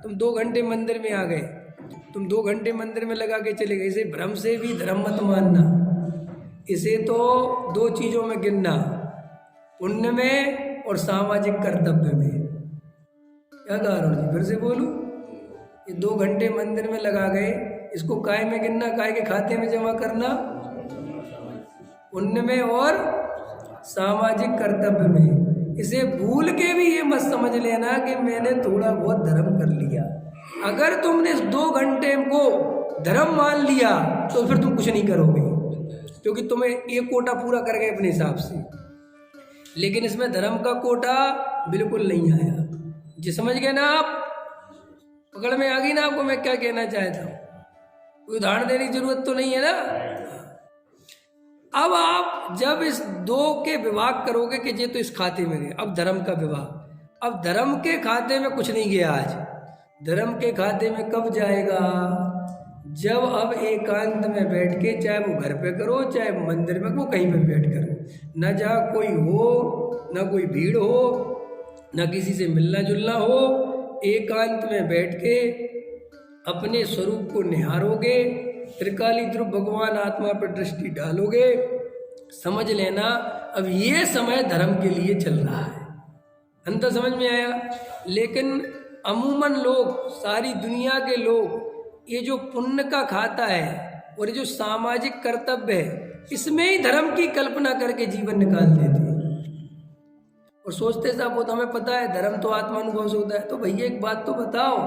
तुम 2 घंटे मंदिर में आ गए, तुम 2 घंटे मंदिर में लगा के चले गए, इसे भ्रम से भी धर्म मत मानना। इसे तो 2 चीज़ों में गिनना, पुण्य में और सामाजिक कर्तव्य में। क्या कह रहा हूँ जी, फिर से बोलूँ? ये 2 घंटे मंदिर में लगा गए, इसको काय में गिनना, काय के खाते में जमा करना, पुण्य में और सामाजिक कर्तव्य में। इसे भूल के भी ये मत समझ लेना कि मैंने थोड़ा बहुत धर्म कर लिया। अगर तुमने इस 2 घंटे को धर्म मान लिया तो फिर तुम कुछ नहीं करोगे, क्योंकि तुम्हें ये कोटा पूरा कर गए अपने हिसाब से। लेकिन इसमें धर्म का कोटा बिल्कुल नहीं आया। जी समझ गए ना आप? पकड़ में आ गई ना आपको मैं क्या कहना चाहता हूँ? कोई उदाहरण देने की जरूरत तो नहीं है ना। अब आप जब इस 2 के विभाग करोगे कि ये तो इस खाते में गए, अब धर्म का विभाग, अब धर्म के खाते में कुछ नहीं गया आज, धर्म के खाते में कब जाएगा? जब अब एकांत में बैठ के, चाहे वो घर पे करो चाहे मंदिर में, वो कहीं पे बैठ करो, न जहाँ कोई हो, न कोई भीड़ हो, न किसी से मिलना जुलना हो, एकांत में बैठ के अपने स्वरूप को निहारोगे, त्रिकाली ध्रुव भगवान आत्मा पर दृष्टि डालोगे। समझ लेना अब ये समय धर्म के लिए चल रहा है। अंतर समझ में आया? लेकिन अमूमन लोग, सारी दुनिया के लोग, ये जो पुण्य का खाता है और ये जो सामाजिक कर्तव्य है, इसमें ही धर्म की कल्पना करके जीवन निकाल देते हैं और सोचते साहब वो तो हमें पता है धर्म तो आत्मानुभव से होता है। तो भैया एक बात तो बताओ,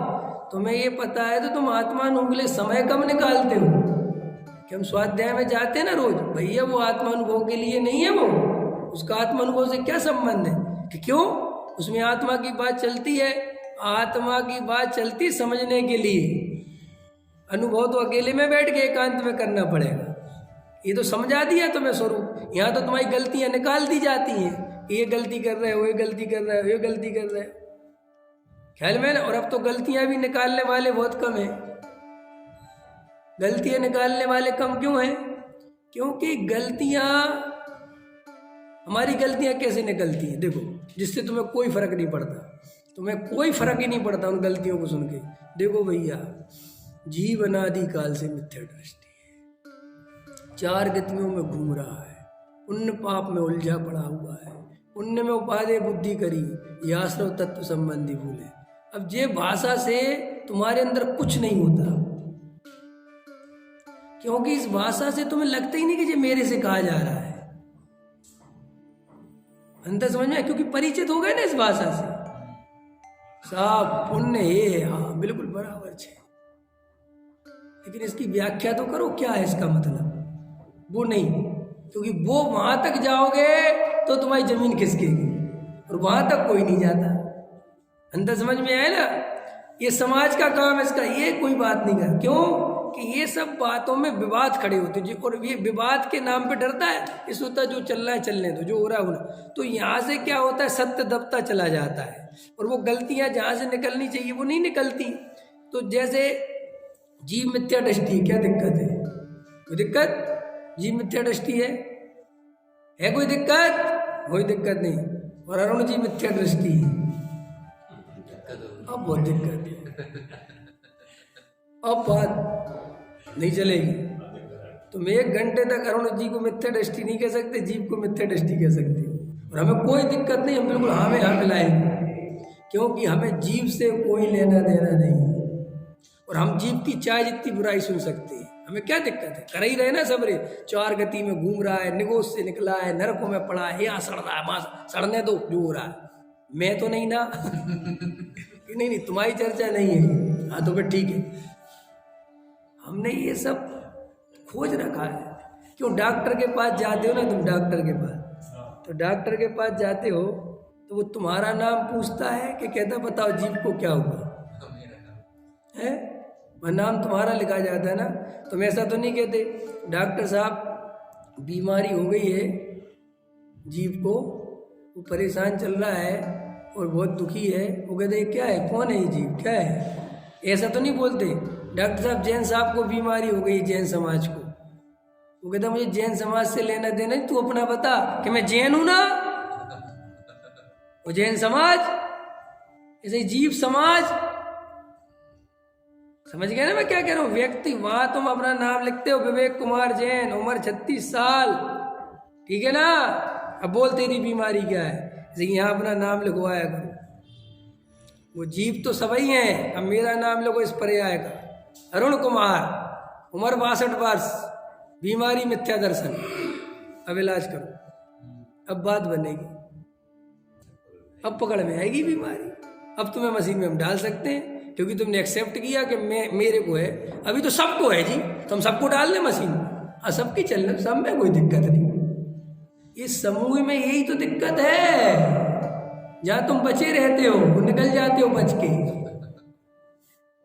तुम्हें ये पता है तो तुम आत्मानुभव के लिए समय कब निकालते हो? कि हम स्वाध्याय में जाते हैं ना रोज, भैया वो आत्मानुभव के लिए नहीं है, वो उसका आत्मानुभव से क्या संबंध है? कि क्यों? उसमें आत्मा की बात चलती है, आत्मा की बात चलती समझने के लिए। अनुभव तो अकेले में बैठ के एकांत में करना पड़ेगा। ये तो समझा दिया तुम्हें स्वरूप, यहाँ तो तुम्हारी गलतियां निकाल दी जाती हैं। ये गलती कर रहे हो, ये गलती कर रहे हो, ये गलती कर रहे हो, ख्याल में ना। और अब तो गलतियां भी निकालने वाले बहुत कम हैं। गलतियां निकालने वाले कम क्यों हैं? क्योंकि गलतियां, हमारी गलतियां कैसे निकलती हैं? देखो, जिससे तुम्हें कोई फर्क नहीं पड़ता, तुम्हें कोई फर्क ही नहीं पड़ता उन गलतियों को सुन के। देखो भैया, जीव अनादि काल से मिथ्या दृष्टि है, 4 गतियों में घूम रहा है, पुण्य पाप में उलझा पड़ा हुआ है, पुण्य में उपादेय बुद्धि करी, याश्रव तत्व संबंधी भूले। अब ये भाषा से तुम्हारे अंदर कुछ नहीं होता, क्योंकि इस भाषा से तुम्हें लगता ही नहीं कि ये मेरे से कहा जा रहा है। अंतर समझ में? क्योंकि परिचित हो गए ना इस भाषा से। साहब पुण्य है, हाँ बिल्कुल बराबर है, लेकिन इसकी व्याख्या तो करो, क्या है इसका मतलब? वो नहीं, क्योंकि वो वहां तक जाओगे तो तुम्हारी जमीन खिसकेगी और वहां तक कोई नहीं जाता। अंदर समझ में आया ना? ये समाज का काम है इसका, ये कोई बात नहीं कर। क्यों? कि ये सब बातों में विवाद खड़े होते हैं, और ये विवाद के नाम पे डरता है। इस होता जो चल रहा है चलने दो, जो हो रहा है होना। तो यहाँ से क्या होता है, सत्य दबता चला जाता है और वो गलतियां जहाँ से निकलनी चाहिए वो नहीं निकलती। तो जैसे जीव मिथ्या दृष्टि, क्या दिक्कत है? कोई दिक्कत? जीव मिथ्या दृष्टि है कोई दिक्कत? कोई दिक्कत नहीं। और अरुण जी मिथ्या दृष्टि है, अब बहुत दिक्कत है, अब बात नहीं चलेगी। तुम 1 घंटे तक अरुण जी को मिथ्या दृष्टि नहीं कह सकते, जीव को मिथ्या दृष्टि कह सकते हो, और हमें कोई दिक्कत नहीं, हम बिल्कुल हाँ में हाँ मिलाएंगे, क्योंकि हमें जीव से कोई लेना देना नहीं है। और हम जीव की चाहे जितनी बुराई सुन सकते हैं, हमें क्या दिक्कत है? कर ही रहे ना सबरे। 4 गति में घूम रहा है, निगोस से निकला है, नरकों में पड़ा है, यहाँ सड़ रहा है, वहाँ सड़ने दो जो हो रहा है। मैं तो नहीं ना नहीं, तुम्हारी चर्चा नहीं है, हाँ तो फिर ठीक है। हमने ये सब खोज रखा है। क्यों? डॉक्टर के पास जाते हो ना तुम, डॉक्टर के पास, तो डॉक्टर के पास जाते हो तो वो तुम्हारा नाम पूछता है कि कहता बताओ जीव को क्या हुआ है? वह नाम तुम्हारा लिखा जाता है ना। तुम ऐसा तो नहीं कहते डॉक्टर साहब बीमारी हो गई है जीव को, वो परेशान चल रहा है और बहुत दुखी है। वो कहते क्या है, कौन है ये जीव, क्या है? ऐसा तो नहीं बोलते। डॉक्टर साहब जैन साहब को बीमारी हो गई, जैन समाज को। वो कहता मुझे जैन समाज से लेना देना नहीं, तू अपना बता कि मैं जैन हूं ना। वो जैन समाज, ऐसे जीव समाज, समझ गए ना मैं क्या कह रहा हूँ? व्यक्ति, वहां तुम अपना नाम लिखते हो विवेक कुमार जैन, उम्र 36 साल, ठीक है ना? अब बोल तेरी बीमारी क्या है, जैसे यहाँ अपना नाम लिखवाया करो। वो जीव तो सभी हैं, अब मेरा नाम लिखो, इस पर आएगा अरुण कुमार, उम्र 62 वर्ष, बीमारी मिथ्या दर्शन। अब इलाज करो, अब बात बनेगी, अब पकड़ में आएगी बीमारी। अब तुम्हें मशीन में हम डाल सकते हैं क्योंकि तुमने एक्सेप्ट किया कि मेरे को है। अभी तो सबको है जी, तो हम सबको डाल दें मशीन में, हाँ सबकी चल रही, सब में कोई दिक्कत नहीं। इस समूह में यही तो दिक्कत है, जहां तुम बचे रहते हो वो निकल जाते हो बच के।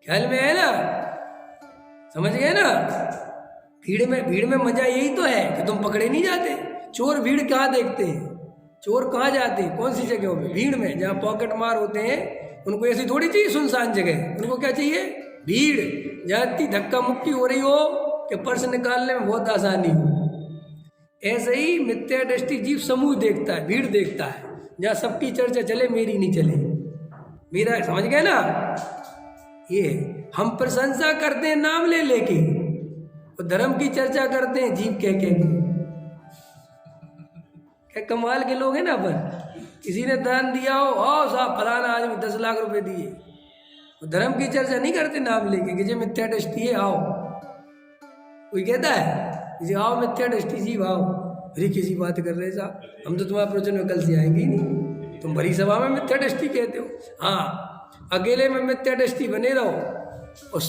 ख्याल में है ना? समझ गए ना? भीड़ में मजा यही तो है कि तुम पकड़े नहीं जाते। चोर भीड़ कहाँ देखते हैं? चोर कहाँ जाते हैं? कौन सी जगहों पे? भीड़ में, जहाँ पॉकेट मार होते हैं। उनको ऐसी थोड़ी चाहिए सुनसान जगह, उनको क्या चाहिए? भीड़, जहाँ इतनी धक्का मुक्की हो रही हो कि पर्स निकालने में बहुत आसानी हो। ऐसे ही मिथ्या दृष्टि जीव समूह देखता है, भीड़ देखता है, जहाँ सबकी चर्चा चले मेरी नहीं चले। मेरा, समझ गए ना? ये हम प्रशंसा करते हैं नाम ले लेके, और धर्म की चर्चा करते हैं जीव कह के। क्या कमाल के लोग हैं ना अपन। किसी ने दान दिया हो, आओ साहब फलाना आदमी 10 लाख रुपए दिए, और धर्म की चर्चा नहीं करते नाम लेके कि जो मिथ्या दृष्टि है आओ। कोई कहता है किसी आओ मिथ्या दृष्टि जीव आओ, अरे किसी बात कर रहे साहब, हम तो तुम्हारे प्रवचन में कल से आएंगे ही नहीं, तुम भरी सभा में मिथ्या दृष्टि कहते हो। हाँ, अकेले में मिथ्या दृष्टि बने रहो, और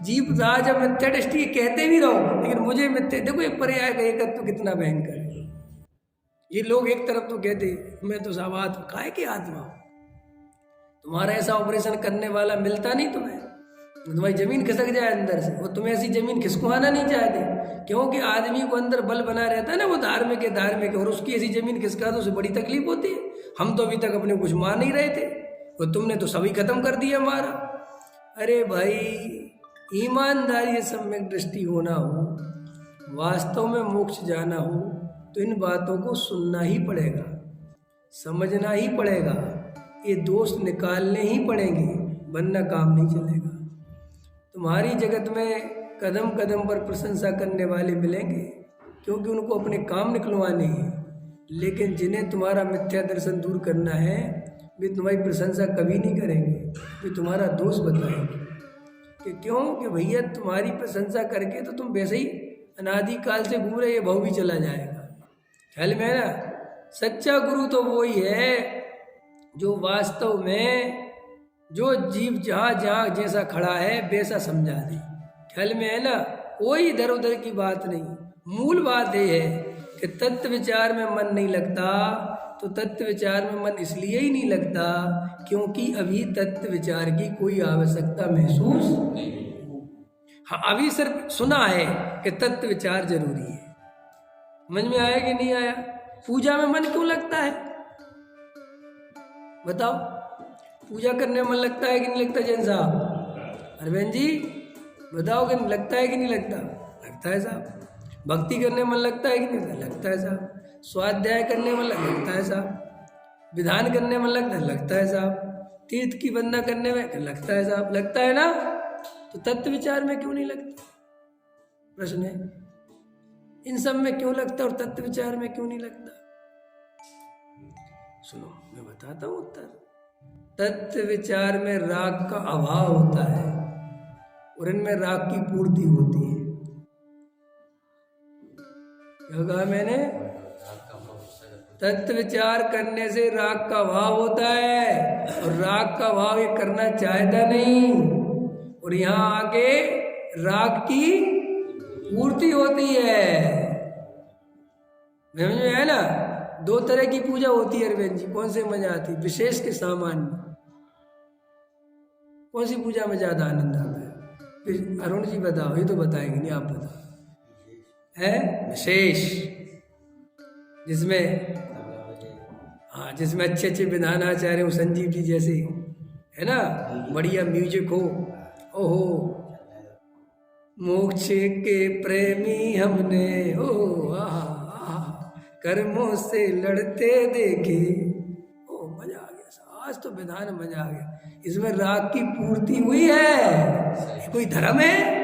जीव राज मिथ्या दृष्टि कहते भी रहो, लेकिन मुझे मिथ्या, देखो ये पर्याय का एकत्व कितना भयंकर है। ये लोग एक तरफ तो कहते मैं तो साहब आत्मा, काहे के आत्मा हूं? तुम्हारा ऐसा ऑपरेशन करने वाला मिलता नहीं तुम्हें, तुम्हारी जमीन खिसक जाए अंदर से। वो तुम्हें ऐसी जमीन खिसकवाना नहीं चाहते, क्योंकि आदमी को अंदर बल बना रहता है ना, वो धार्मिक है, और उसकी ऐसी जमीन खिसका तो उसे बड़ी तकलीफ होती है। हम तो अभी तक अपने कुछ मान नहीं रहे थे, और तुमने तो सभी खत्म कर दिया हमारा। अरे भाई, ईमानदारी से सम्यक दृष्टि होना हो, वास्तव में मोक्ष जाना हो, तो इन बातों को सुनना ही पड़ेगा, समझना ही पड़ेगा, ये दोष निकालने ही पड़ेंगे, वरना काम नहीं चलेगा। तुम्हारी जगत में कदम कदम पर प्रशंसा करने वाले मिलेंगे, क्योंकि उनको अपने काम निकलवाने हैं, लेकिन जिन्हें तुम्हारा मिथ्या दर्शन दूर करना है वे तुम्हारी प्रशंसा कभी नहीं करेंगे, वे तुम्हारा दोष बताएंगे कि क्यों, कि भैया तुम्हारी प्रशंसा करके तो तुम वैसे ही अनादि काल से घूम रहे, ये भाव भी चला जाएगा। ख्याल में है ना? सच्चा गुरु तो वही है जो वास्तव में जो जीव जहाँ जहाँ जैसा खड़ा है वैसा समझा दे। ख्याल में है ना? कोई इधर उधर की बात नहीं। मूल बात यह है कि तत्व विचार में मन नहीं लगता, तो तत्व विचार में मन इसलिए ही नहीं लगता क्योंकि अभी तत्व विचार की कोई आवश्यकता महसूस नहीं। हाँ, अभी सिर्फ सुना है कि तत्व विचार जरूरी है। समझ में आया कि नहीं आया? पूजा में मन क्यों लगता है बताओ? पूजा करने में मन लगता है कि नहीं लगता? जैन साहब, अरविंद जी बताओ कि लगता है कि नहीं लगता? लगता है साहब। भक्ति करने में मन लगता है कि नहीं? लगता है साहब। स्वाध्याय करने में लगता है साहब। विधान करने में लगता है साहब। तीर्थ की वंदना करने में लगता है साहब। लगता है ना? तो तत्व विचार में क्यों नहीं लगता? प्रश्न है, इन सब में क्यों लगता और तत्व विचार में क्यों नहीं लगता? सुनो, मैं बताता हूं उत्तर। तत्व विचार में राग का अभाव होता है और इनमें राग की पूर्ति होती है। क्या कहा मैंने? तत्व विचार करने से राग का भाव होता है, और राग का भाव ये करना चाहता नहीं, और यहाँ आके राग की पूर्ति होती है। समझ में है ना? दो तरह की पूजा होती है अरविंद जी, कौन से मजा आती? विशेष के सामान्य, कौन सी पूजा में ज्यादा आनंद आता है? अरुण जी बताओ, ये तो बताएंगे नहीं, आप बताओ। है विशेष, जिसमें हाँ, जिसमें अच्छे अच्छे विधानाचार्य हो, संजीव जी जैसे, है ना, बढ़िया म्यूजिक हो। ओहो, मोक्ष के प्रेमी हमने, ओ आहा, कर्मों से लड़ते देखे, ओ मजा आ गया। आज तो विधान मजा आ गया। इसमें राग की पूर्ति हुई है, कोई धर्म है?